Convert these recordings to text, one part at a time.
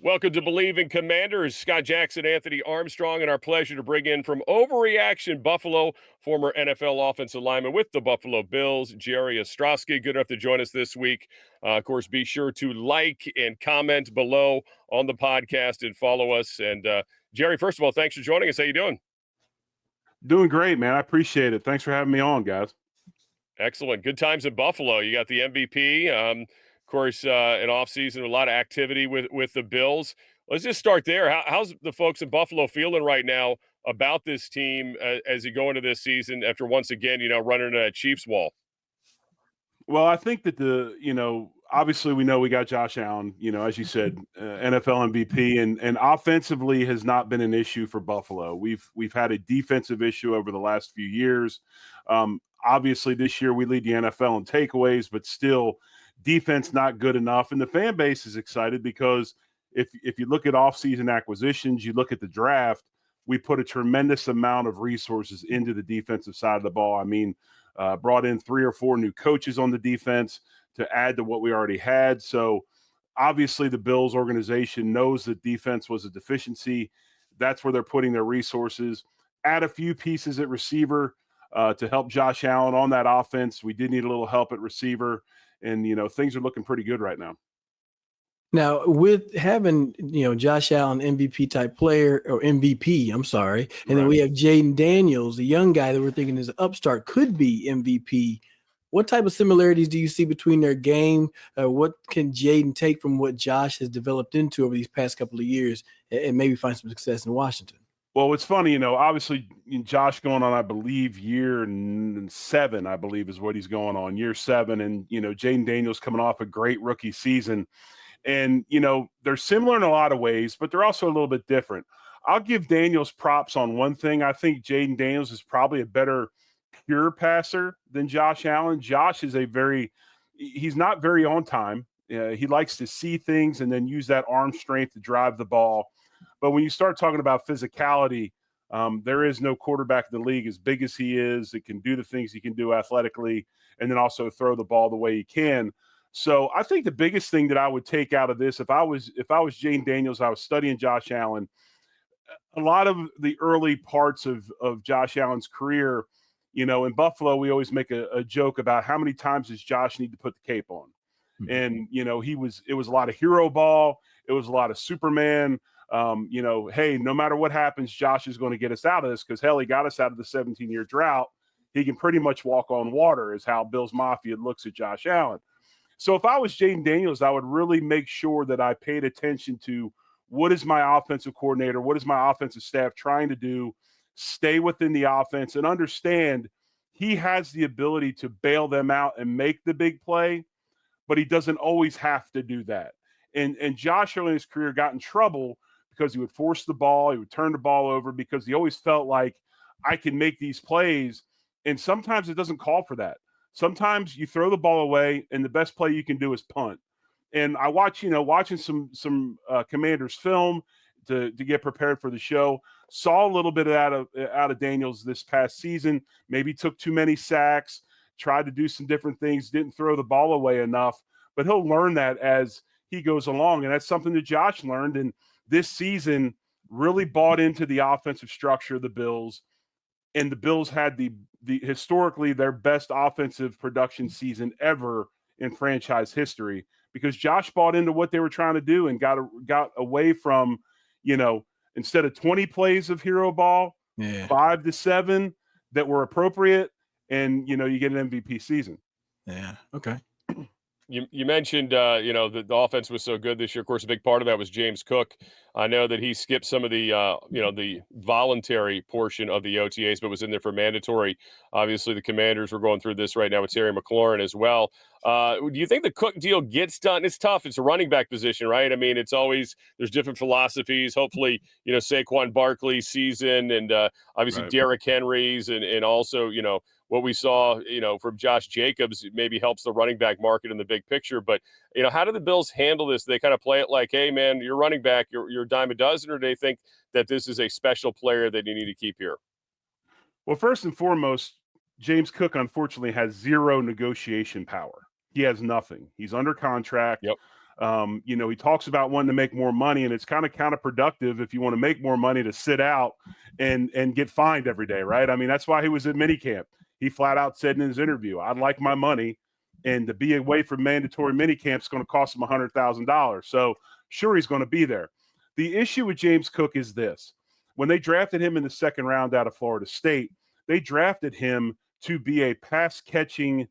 Welcome to Believe in Commanders. Scott Jackson, Anthony Armstrong, and our pleasure to bring in from Overreaction Buffalo, former NFL offensive lineman with the Buffalo Bills, Jerry Ostroski. Good enough to join us this week. Of course, be sure to like and comment below on the podcast and follow us. And Jerry, first of all, thanks for joining us. How you doing? Doing great, man. I appreciate it. Thanks for having me on, guys. Excellent. Good times in Buffalo. You got the MVP. Of course, in offseason, a lot of activity with the Bills. Let's just start there. How's the folks in Buffalo feeling right now about this team as you go into this season after once again, running into that Chiefs wall? Well, I think that obviously we know we got Josh Allen, as you said, NFL MVP, and offensively has not been an issue for Buffalo. We've had a defensive issue over the last few years. Obviously, this year we lead the NFL in takeaways, but still defense not good enough. And the fan base is excited because if you look at offseason acquisitions, you look at the draft, we put a tremendous amount of resources into the defensive side of the ball. I mean, brought in 3 or 4 new coaches on the defense to add to what we already had. So obviously the Bills organization knows that defense was a deficiency. That's where they're putting their resources. Add a few pieces at receiver to help Josh Allen on that offense. We did need a little help at receiver, and, things are looking pretty good right now. Now, with having, Josh Allen, MVP type player, or MVP, I'm sorry, and then we have Jayden Daniels, the young guy that we're thinking is an upstart, could be MVP. What type of similarities do you see between their game? What can Jayden take from what Josh has developed into over these past couple of years and maybe find some success in Washington? Well, it's funny, obviously Josh going on, I believe, year 7, I believe is what he's going on, year 7. And, Jayden Daniels coming off a great rookie season. And, they're similar in a lot of ways, but they're also a little bit different. I'll give Daniels props on one thing. I think Jayden Daniels is probably a better pure passer than Josh Allen. Josh is he's not very on time. He likes to see things and then use that arm strength to drive the ball. But when you start talking about physicality, there is no quarterback in the league as big as he is that can do the things he can do athletically and then also throw the ball the way he can. So I think the biggest thing that I would take out of this, if I was Jayden Daniels, I was studying Josh Allen. A lot of the early parts of Josh Allen's career, in Buffalo, we always make a joke about how many times does Josh need to put the cape on. Mm-hmm. And, it was a lot of hero ball. It was a lot of Superman. Hey, no matter what happens, Josh is going to get us out of this because, hell, he got us out of the 17-year drought. He can pretty much walk on water is how Bills Mafia looks at Josh Allen. So if I was Jayden Daniels, I would really make sure that I paid attention to what is my offensive coordinator, what is my offensive staff trying to do, stay within the offense, and understand he has the ability to bail them out and make the big play, but he doesn't always have to do that. And Josh early in his career got in trouble because he would force the ball, he would turn the ball over because he always felt like I can make these plays, and sometimes it doesn't call for that. Sometimes you throw the ball away, and the best play you can do is punt. And I watching some Commanders film to get prepared for the show. Saw a little bit out of Daniels this past season. Maybe took too many sacks, tried to do some different things, didn't throw the ball away enough. But he'll learn that as he goes along, and that's something that Josh learned. And this season really bought into the offensive structure of the Bills. And the Bills had the historically their best offensive production season ever in franchise history because Josh bought into what they were trying to do and got away from, instead of 20 plays of hero ball, 5 to 7 that were appropriate, and you get an MVP season. Yeah. Okay. You mentioned, the offense was so good this year. Of course, a big part of that was James Cook. I know that he skipped some of the, the voluntary portion of the OTAs, but was in there for mandatory. Obviously, the Commanders were going through this right now with Terry McLaurin as well. Do you think the Cook deal gets done? It's tough. It's a running back position, right? I mean, it's always there's different philosophies. Hopefully, Saquon Barkley's season and obviously right. Derrick Henry's and also, what we saw, from Josh Jacobs maybe helps the running back market in the big picture. But, how do the Bills handle this? They kind of play it like, hey, man, you're running back, you're a dime a dozen, or do they think that this is a special player that you need to keep here? Well, first and foremost, James Cook, unfortunately, has zero negotiation power. He has nothing. He's under contract. Yep. He talks about wanting to make more money, and it's kind of counterproductive if you want to make more money to sit out and get fined every day, right? I mean, that's why he was at minicamp. He flat out said in his interview, I'd like my money, and to be away from mandatory minicamp is going to cost him $100,000. So sure, he's going to be there. The issue with James Cook is this. When they drafted him in the second round out of Florida State, they drafted him to be a pass-catching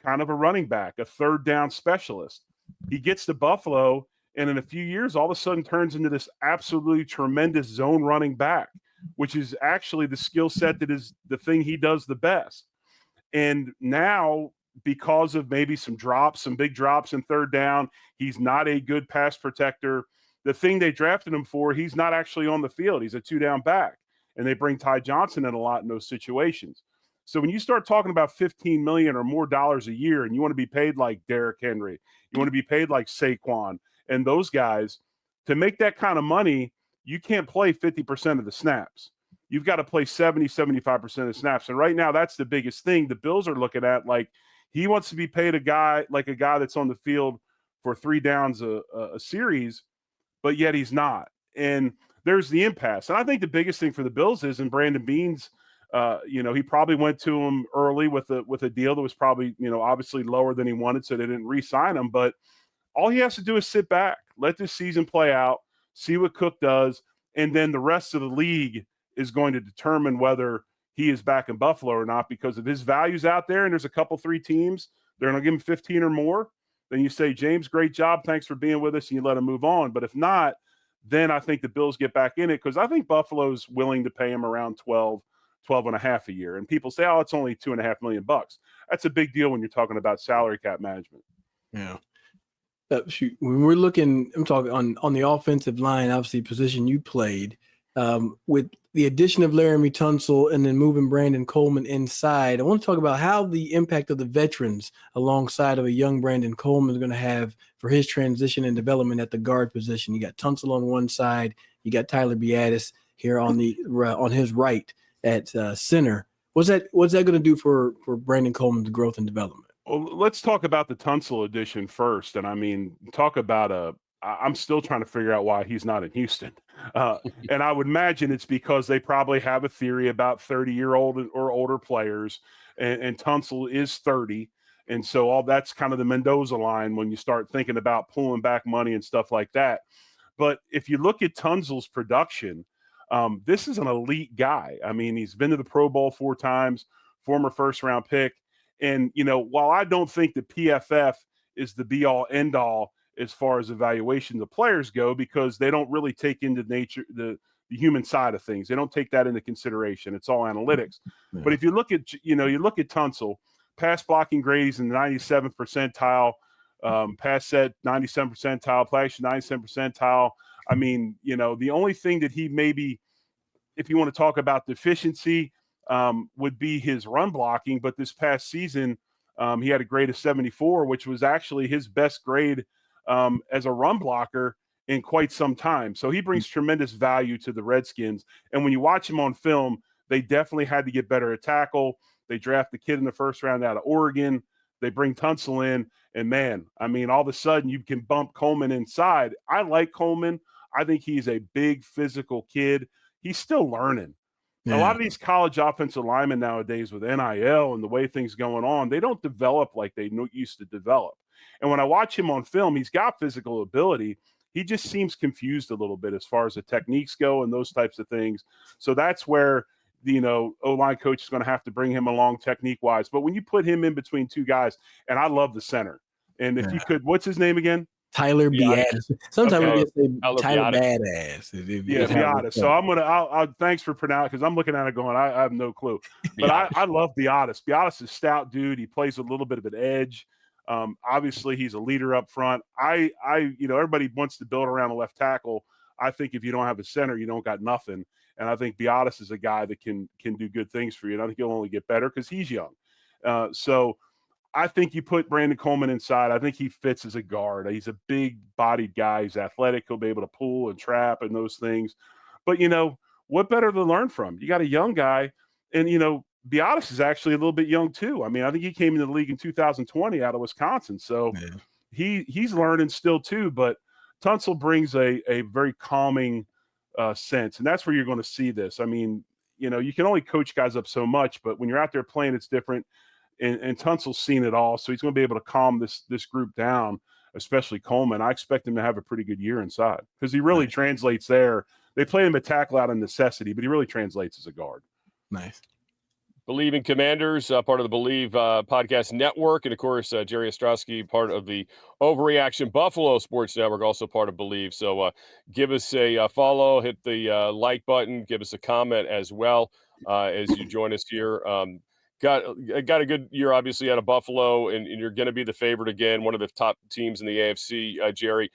kind of a running back, a third down specialist. He gets to Buffalo, and in a few years, all of a sudden turns into this absolutely tremendous zone running back, which is actually the skill set that is the thing he does the best. And now, because of maybe some big drops in third down, he's not a good pass protector. The thing they drafted him for, he's not actually on the field. He's a two-down back, and they bring Ty Johnson in a lot in those situations. So when you start talking about $15 million or more dollars a year, and you want to be paid like Derrick Henry, you want to be paid like Saquon and those guys, to make that kind of money, you can't play 50% of the snaps. You've got to play 70, 75% of the snaps. And right now, that's the biggest thing the Bills are looking at. Like, he wants to be paid a guy that's on the field for 3 downs a series, but yet he's not. And there's the impasse. And I think the biggest thing for the Bills is, in Brandon Beane's, he probably went to him early with a deal that was probably, obviously lower than he wanted, so they didn't re-sign him. But all he has to do is sit back, let this season play out, see what Cook does, and then the rest of the league is going to determine whether he is back in Buffalo or not, because if his value's out there and there's a couple, 3 teams, they're going to give him 15 or more, then you say, James, great job, thanks for being with us, and you let him move on. But if not, then I think the Bills get back in it, because I think Buffalo's willing to pay him around 12 and a half a year. And people say, oh, it's only $2.5 million. That's a big deal when you're talking about salary cap management. Yeah. Shoot, when we're looking, I'm talking on the offensive line, obviously position you played, with the addition of Laremy Tunsil and then moving Brandon Coleman inside. I want to talk about how the impact of the veterans alongside of a young Brandon Coleman is going to have for his transition and development at the guard position. You got Tunsil on one side, you got Tyler Biadaz here on his right at center. What's that going to do for Brandon Coleman's growth and development? Well, let's talk about the Tunsil edition first. And I mean, talk about I'm still trying to figure out why he's not in Houston. And I would imagine it's because they probably have a theory about 30-year-old or older players, and Tunsil is 30. And so all that's kind of the Mendoza line when you start thinking about pulling back money and stuff like that. But if you look at Tunsil's production, this is an elite guy. I mean, he's been to the Pro Bowl 4 times, former first-round pick. And, while I don't think the PFF is the be-all, end-all as far as evaluation of players go, because they don't really take into nature the human side of things. They don't take that into consideration. It's all analytics. Yeah. But if you look at, you look at Tunsil, pass blocking grade, he's in the 97th percentile, pass set 97th percentile, play action 97th percentile. I mean, the only thing that he maybe, if you want to talk about deficiency, would be his run blocking. But this past season, he had a grade of 74, which was actually his best grade as a run blocker in quite some time. So he brings tremendous value to the Redskins. And when you watch him on film, they definitely had to get better at tackle. They draft the kid in the first round out of Oregon. They bring Tunsil in, and man, I mean, all of a sudden you can bump Coleman inside. I like Coleman. I think he's a big physical kid. He's still learning. Yeah. A lot of these college offensive linemen nowadays with NIL and the way things going on, they don't develop like they used to develop. And when I watch him on film, he's got physical ability. He just seems confused a little bit as far as the techniques go and those types of things. So that's where the O-line coach is going to have to bring him along technique-wise. But when you put him in between 2 guys, and I love the center. And if you could, what's his name again? Tyler Biadaz. Sometimes we just say Tyler Biadaz. Yeah, Biadaz. So I'll thanks for pronouncing, because I'm looking at it going, I have no clue. But I love Biadaz. Biadaz is a stout dude. He plays with a little bit of an edge. Obviously, he's a leader up front. Everybody wants to build around a left tackle. I think if you don't have a center, you don't got nothing. And I think Biadaz is a guy that can do good things for you. And I think he'll only get better because he's young. So I think you put Brandon Coleman inside. I think he fits as a guard. He's a big-bodied guy. He's athletic. He'll be able to pull and trap and those things. But, what better to learn from? You got a young guy, and, Biadaz is actually a little bit young too. I mean, I think he came into the league in 2020 out of Wisconsin. So he's learning still too, but Tunsil brings a very calming sense, and that's where you're going to see this. I mean, you can only coach guys up so much, but when you're out there playing, it's different. And Tunsil's seen it all, so he's going to be able to calm this group down, especially Coleman. I expect him to have a pretty good year inside because he really translates there. They play him a tackle out of necessity, but he really translates as a guard. Nice. Believe in Commanders, part of the Believe podcast network. And, of course, Jerry Ostroski, part of the Overreaction Buffalo Sports Network, also part of Believe. So give us a follow, hit the like button, give us a comment as well as you join us here. Got a good year, obviously, out of Buffalo, and you're going to be the favorite again, one of the top teams in the AFC, Jerry.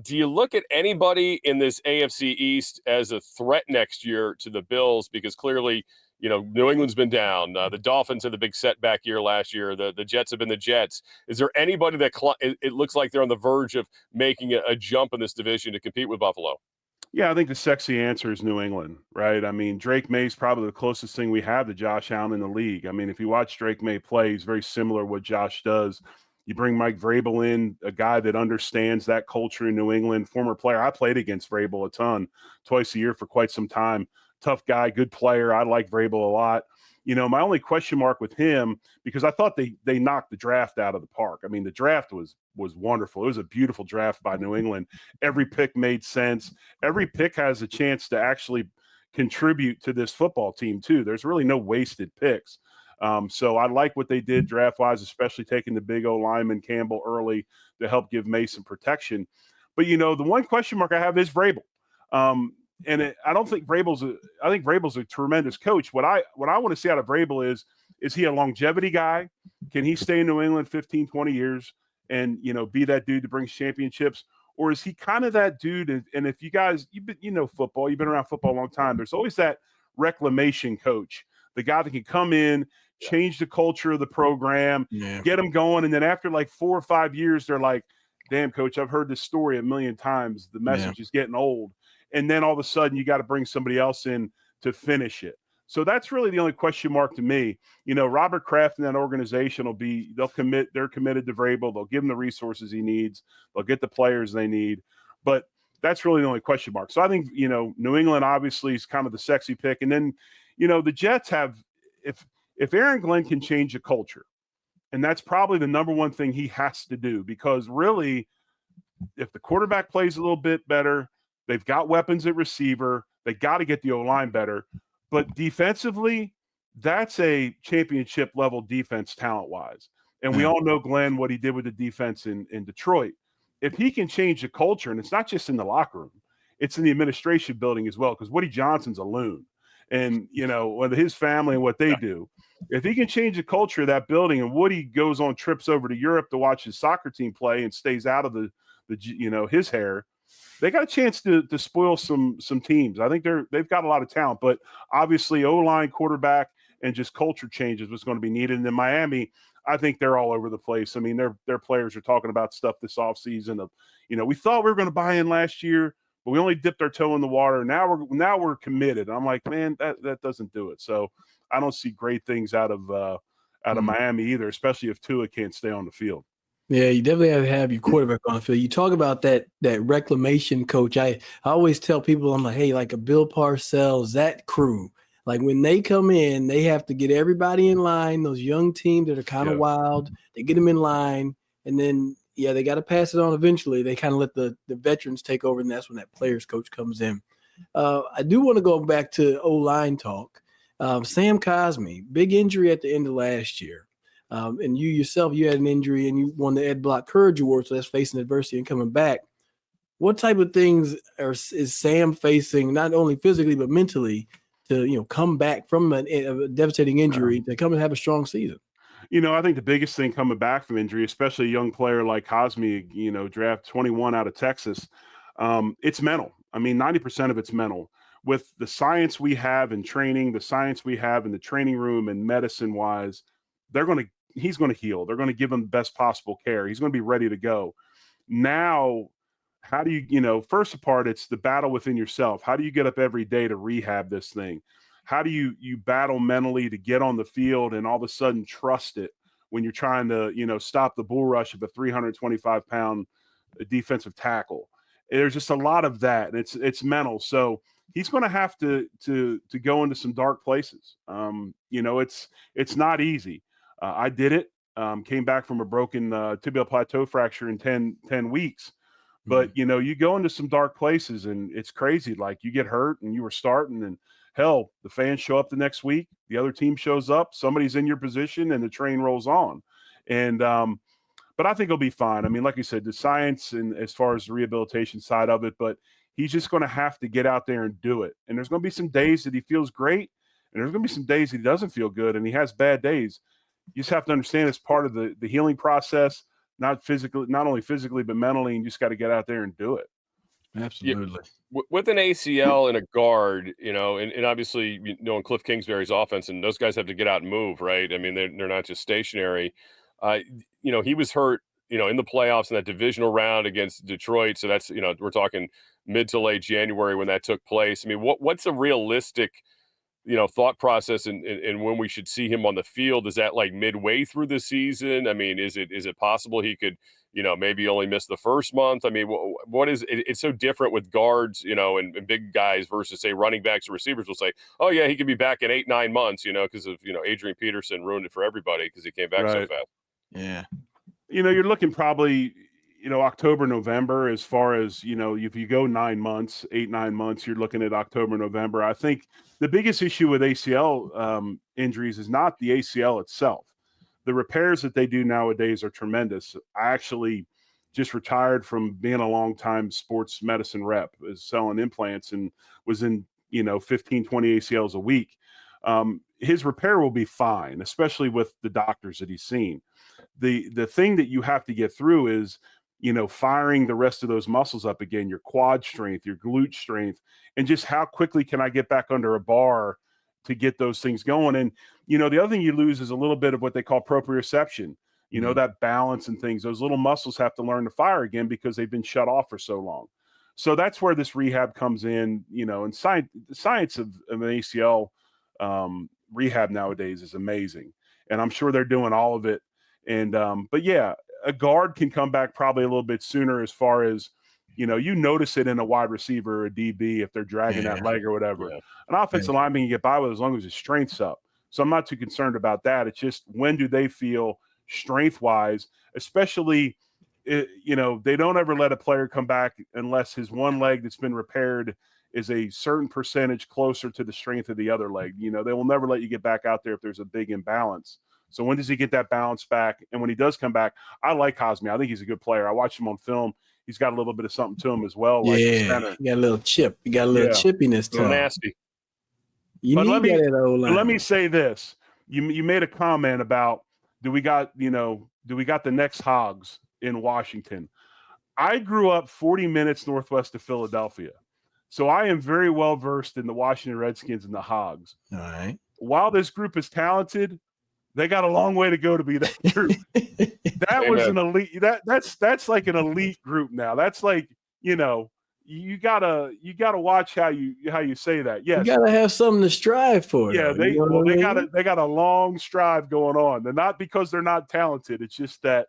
Do you look at anybody in this AFC East as a threat next year to the Bills? Because clearly – New England's been down. The Dolphins had the big setback year last year. The Jets have been the Jets. Is there anybody that it looks like they're on the verge of making a jump in this division to compete with Buffalo? Yeah, I think the sexy answer is New England, right? I mean, Drake May's probably the closest thing we have to Josh Allen in the league. I mean, if you watch Drake May play, he's very similar to what Josh does. You bring Mike Vrabel in, a guy that understands that culture in New England, former player. I played against Vrabel a ton, twice a year for quite some time. Tough guy, good player. I like Vrabel a lot. My only question mark with him, because I thought they knocked the draft out of the park. I mean, the draft was wonderful. It was a beautiful draft by New England. Every pick made sense. Every pick has a chance to actually contribute to this football team too. There's really no wasted picks. So I like what they did draft-wise, especially taking the big O lineman Campbell early to help give Mason protection. But, the one question mark I have is Vrabel. I don't think I think Vrabel's a tremendous coach. What I want to see out of Vrabel is he a longevity guy? Can he stay in New England 15, 20 years and, be that dude that brings championships? Or is he kind of that dude? And if you guys, football, you've been around football a long time. There's always that reclamation coach, the guy that can come in, change the culture of the program, get them going. And then after like 4 or 5 years, they're like, damn, coach, I've heard this story a million times. The message is getting old. And then all of a sudden you got to bring somebody else in to finish it. So that's really the only question mark to me. Robert Kraft and that organization they're committed to Vrabel. They'll give him the resources he needs. They'll get the players they need. But that's really the only question mark. So I think, New England obviously is kind of the sexy pick. And then, the Jets have, if Aaron Glenn can change the culture, and that's probably the number one thing he has to do, because really, if the quarterback plays a little bit better, they've got weapons at receiver. They got to get the O-line better. But defensively, that's a championship-level defense talent-wise. And we all know, Glenn, what he did with the defense in Detroit. If he can change the culture, and it's not just in the locker room, it's in the administration building as well, because Woody Johnson's a loon. And, with his family and what they do, if he can change the culture of that building, and Woody goes on trips over to Europe to watch his soccer team play and stays out of the his hair, they got a chance to spoil some teams. I think they've got a lot of talent, but obviously O-line, quarterback, and just culture changes was going to be needed. And in Miami, I think they're all over the place. I mean, their players are talking about stuff this offseason of, we thought we were going to buy in last year, but we only dipped our toe in the water. Now we're committed. And I'm like, man, that doesn't do it. So I don't see great things out of Miami either, especially if Tua can't stay on the field. Yeah, you definitely have to have your quarterback on the field. You talk about that reclamation coach. I always tell people, I'm like, hey, like a Bill Parcells, that crew, like when they come in, they have to get everybody in line. Those young teams that are kind of wild, they get them in line, and then they got to pass it on eventually. They kind of let the veterans take over, and that's when that players coach comes in. I do want to go back to O-line talk. Sam Cosmi, big injury at the end of last year. And you yourself, you had an injury and you won the Ed Block Courage Award, so that's facing adversity and coming back. What type of things is Sam facing, not only physically but mentally, to come back from a devastating injury to come and have a strong season? I think the biggest thing coming back from injury, especially a young player like Cosmi, draft 21 out of Texas, it's mental. I mean, 90% of it's mental. With the science we have in training, the science we have in the training room and medicine-wise, he's going to heal. They're going to give him the best possible care. He's going to be ready to go. Now, how do you, first part, it's the battle within yourself. How do you get up every day to rehab this thing? How do you battle mentally to get on the field and all of a sudden trust it when you're trying to, stop the bull rush of a 325-pound defensive tackle. There's just a lot of that, and it's mental. So he's going to have to go into some dark places. It's not easy. I did it. Came back from a broken tibial plateau fracture in 10 weeks. But, you go into some dark places, and it's crazy. Like, you get hurt and you were starting, and hell, the fans show up the next week. The other team shows up. Somebody's in your position, and the train rolls on. And but I think he'll be fine. I mean, like you said, the science and as far as the rehabilitation side of it, but he's just going to have to get out there and do it. And there's going to be some days that he feels great, and there's going to be some days that he doesn't feel good, and he has bad days. You just have to understand it's part of the healing process. Not only physically, but mentally, and you just got to get out there and do it. Absolutely. Yeah. With an ACL and a guard, and obviously, in Cliff Kingsbury's offense, and those guys have to get out and move, right? I mean, they're not just stationary. He was hurt, in the playoffs in that divisional round against Detroit. So that's, we're talking mid to late January when that took place. I mean, what's a realistic thought process and when we should see him on the field? Is that like midway through the season? I mean, is it possible he could, maybe only miss the first month? I mean, what is it? It's so different with guards, and big guys versus, say, running backs or receivers will say, oh yeah, he could be back in 8-9 months, because of, Adrian Peterson ruined it for everybody because he came back so fast. Yeah. You're looking probably, October, November, as far as, if you go 9 months, 8-9 months, you're looking at October, November. I think the biggest issue with ACL injuries is not the ACL itself. The repairs that they do nowadays are tremendous. I actually just retired from being a long-time sports medicine rep, is selling implants, and was in, 15, 20 ACLs a week. His repair will be fine, especially with the doctors that he's seen. The thing that you have to get through is, firing the rest of those muscles up again, your quad strength, your glute strength, and just how quickly can I get back under a bar to get those things going. And, the other thing you lose is a little bit of what they call proprioception, that balance and things. Those little muscles have to learn to fire again because they've been shut off for so long. So that's where this rehab comes in, and the science of an ACL rehab nowadays is amazing. And I'm sure they're doing all of it. And, but yeah, a guard can come back probably a little bit sooner as far as, you notice it in a wide receiver or a DB if they're dragging that leg or whatever. Yeah. An offensive lineman can get by with as long as his strength's up. So I'm not too concerned about that. It's just, when do they feel strength-wise, especially, they don't ever let a player come back unless his one leg that's been repaired is a certain percentage closer to the strength of the other leg. They will never let you get back out there if there's a big imbalance. So when does he get that balance back? And when he does come back, I like Cosmi. I think he's a good player. I watched him on film. He's got a little bit of something to him as well. Like he got a little chip. He got a little chippiness to him. Nasty. But let me say this. You made a comment about, do we got the next Hogs in Washington? I grew up 40 minutes northwest of Philadelphia. So I am very well versed in the Washington Redskins and the Hogs. All right. While this group is talented, they got a long way to go to be that group. That was an elite. That's like an elite group now. That's like, you gotta watch how you say that. Yes, you gotta have something to strive for. Yeah, they got a long strive going on. And not because they're not talented. It's just that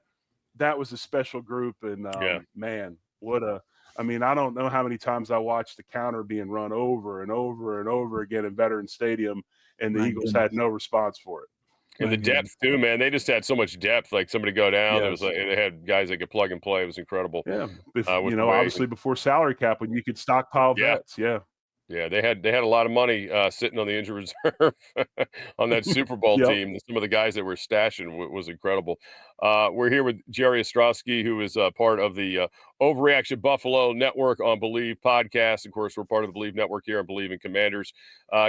was a special group. And man, I don't know how many times I watched the counter being run over and over and over again in Veterans Stadium, and the Eagles had no response for it. And the depth too, man. They just had so much depth. Like, somebody go down, it was like they had guys that could plug and play. It was incredible. Yeah, obviously before salary cap, when you could stockpile vets. Yeah, they had a lot of money sitting on the injury reserve on that Super Bowl team. Some of the guys that were stashing was incredible. We're here with Jerry Ostroski, who is part of the Overreaction Buffalo Network on Believe podcast. Of course, we're part of the Believe Network here on Believe in Commanders.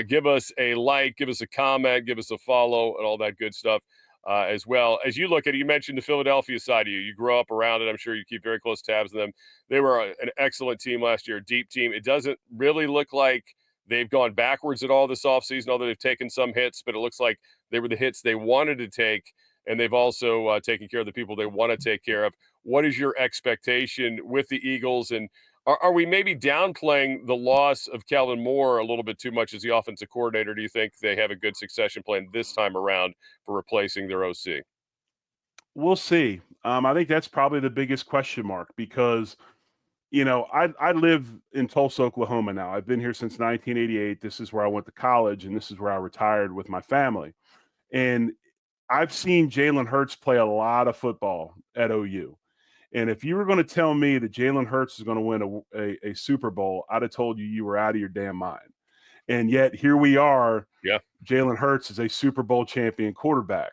Give us a like, give us a comment, give us a follow, and all that good stuff. As well. As you look at it, you mentioned the Philadelphia side of you. You grew up around it. I'm sure you keep very close tabs on them. They were an excellent team last year, a deep team. It doesn't really look like they've gone backwards at all this offseason, although they've taken some hits, but it looks like they were the hits they wanted to take, and they've also taken care of the people they want to take care of. What is your expectation with the Eagles, and are we maybe downplaying the loss of Kellen Moore a little bit too much as the offensive coordinator? Do you think they have a good succession plan this time around for replacing their OC? we'll see. I think that's probably the biggest question mark because, I live in Tulsa, Oklahoma now. I've been here since 1988. This is where I went to college, and this is where I retired with my family. And I've seen Jalen Hurts play a lot of football at OU. And if you were going to tell me that Jalen Hurts is going to win a Super Bowl, I'd have told you were out of your damn mind. And yet here we are. Yeah. Jalen Hurts is a Super Bowl champion quarterback.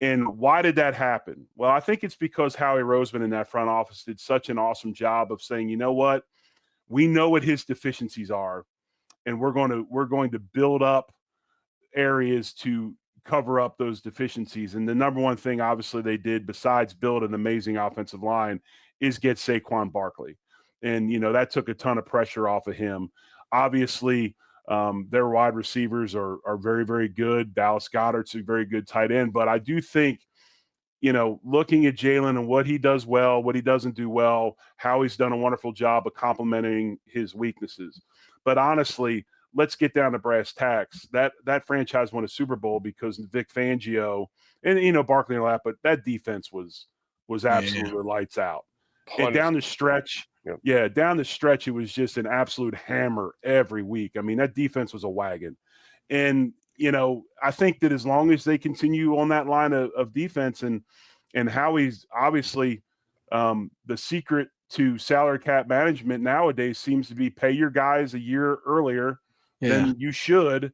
And why did that happen? Well, I think it's because Howie Roseman in that front office did such an awesome job of saying, you know what? We know what his deficiencies are, and we're going to build up areas to cover up those deficiencies. And the number one thing, obviously, they did besides build an amazing offensive line is get Saquon Barkley. And, that took a ton of pressure off of him. Obviously, their wide receivers are very, very good. Dallas Goedert's a very good tight end. But I do think, looking at Jalen and what he does well, what he doesn't do well, how he's done a wonderful job of complementing his weaknesses. But honestly, let's get down to brass tacks. That franchise won a Super Bowl because Vic Fangio and, Barkley and all that, but that defense was absolutely lights out. And down the stretch, down the stretch, it was just an absolute hammer every week. I mean, that defense was a wagon. And, I think that as long as they continue on that line of defense and Howie's obviously the secret to salary cap management nowadays seems to be pay your guys a year earlier than you should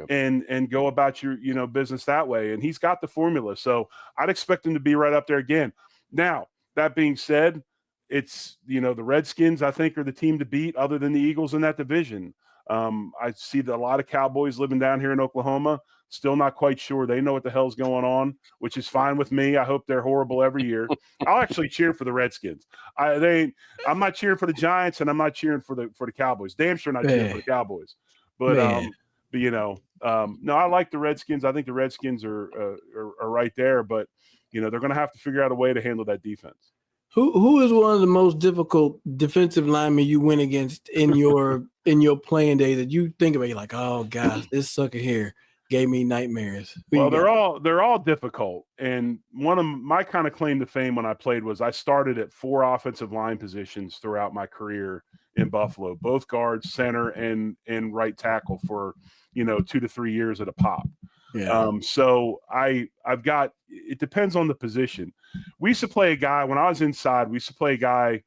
and go about your, business that way. And he's got the formula. So I'd expect him to be right up there again. Now, that being said, it's, the Redskins, I think, are the team to beat other than the Eagles in that division. I see a lot of Cowboys living down here in Oklahoma, still not quite sure they know what the hell's going on, which is fine with me. I hope they're horrible every year. I'll actually cheer for the Redskins. I'm not cheering for the Giants, and I'm not cheering for the Cowboys. Damn sure not cheering for the Cowboys. But no, I like the Redskins. I think the Redskins are right there, but they're going to have to figure out a way to handle that defense. Who is one of the most difficult defensive linemen you went against in your playing day that you think about? You're like, oh gosh, this sucker here gave me nightmares. Well, they're all difficult. And one of my kind of claim to fame when I played was I started at 4 offensive line positions throughout my career in Buffalo, both guards, center, and right tackle for 2 to 3 years at a pop. Yeah. So I've got, it depends on the position. We used to play a guy when I was inside. We used to play a guy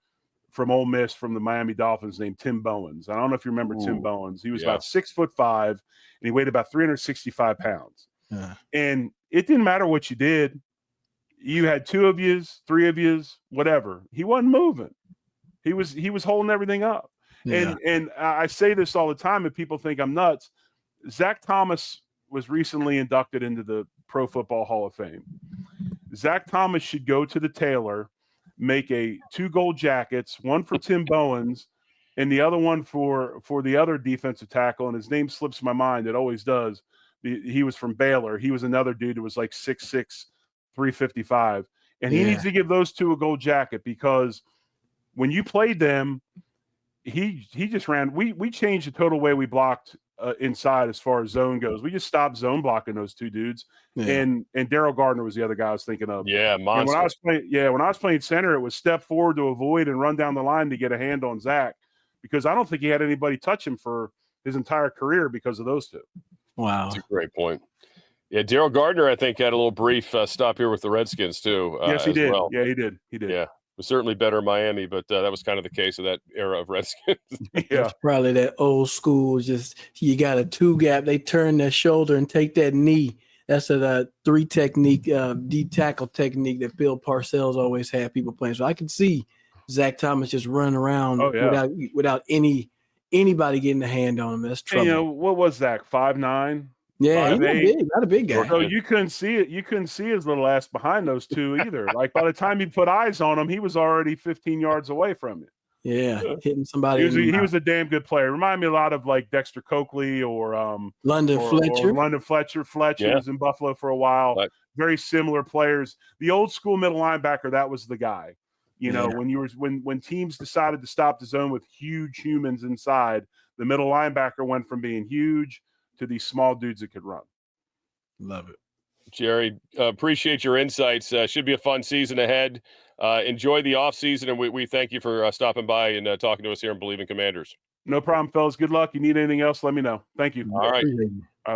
from Ole Miss from the Miami Dolphins named Tim Bowens. I don't know if you remember Tim Bowens. He was about 6'5", and he weighed about 365 pounds. Yeah. And it didn't matter what you did. You had 2 of yous, 3 of yous, whatever. He wasn't moving. He was holding everything up. Yeah. And I say this all the time, and people think I'm nuts. Zach Thomas was recently inducted into the Pro Football Hall of Fame. Zach Thomas should go to the tailor, make 2 gold jackets, one for Tim Bowens and the other one for the other defensive tackle. And his name slips my mind. It always does. He was from Baylor. He was another dude who was like 6'6", 355. And he needs to give those 2 a gold jacket because when you played them, he just ran. We changed the total way we blocked inside as far as zone goes. We just stopped zone blocking those 2 dudes. Yeah. And Daryl Gardner was the other guy I was thinking of. Yeah, monster. And when I was playing center, it was step forward to avoid and run down the line to get a hand on Zach because I don't think he had anybody touch him for his entire career because of those 2. Wow. That's a great point. Yeah, Daryl Gardner, I think, had a little brief stop here with the Redskins, too. Yes, he did. Well. Yeah, he did. He did. Yeah. Was certainly better in Miami, but that was kind of the case of that era of Redskins. Yeah, it's probably that old school. Just you got a 2 gap. They turn their shoulder and take that knee. That's a 3 technique, deep tackle technique that Bill Parcells always had people playing. So I can see Zach Thomas just running around without anybody getting a hand on him. That's trouble. And, what was Zach? 5'9"? Yeah, he's not a big guy. So you couldn't see it. You couldn't see his little ass behind those 2 either. Like by the time you put eyes on him, he was already 15 yards away from you. Yeah, hitting somebody. He was a damn good player. Remind me a lot of like Dexter Coakley or London Fletcher. Or London Fletcher. Fletcher was in Buffalo for a while. Right. Very similar players. The old school middle linebacker, that was the guy. When teams decided to stop the zone with huge humans inside, the middle linebacker went from being huge to these small dudes that could run. Love it. Jerry, appreciate your insights. Should be a fun season ahead. Enjoy the off season, and we thank you for stopping by and talking to us here on Believe in Commanders. No problem, fellas. Good luck. You need anything else, let me know. Thank you. All right.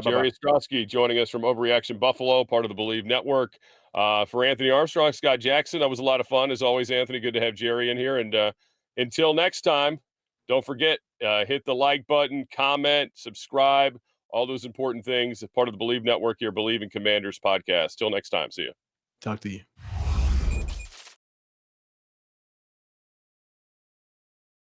Jerry Bye-bye. Ostroski joining us from Overreaction Buffalo, part of the Believe Network. For Anthony Armstrong, Scott Jackson, that was a lot of fun. As always, Anthony, good to have Jerry in here. And until next time, don't forget, hit the like button, comment, subscribe, all those important things. Part of the Believe Network here, Believe in Commanders podcast. Till next time, see you. Talk to you.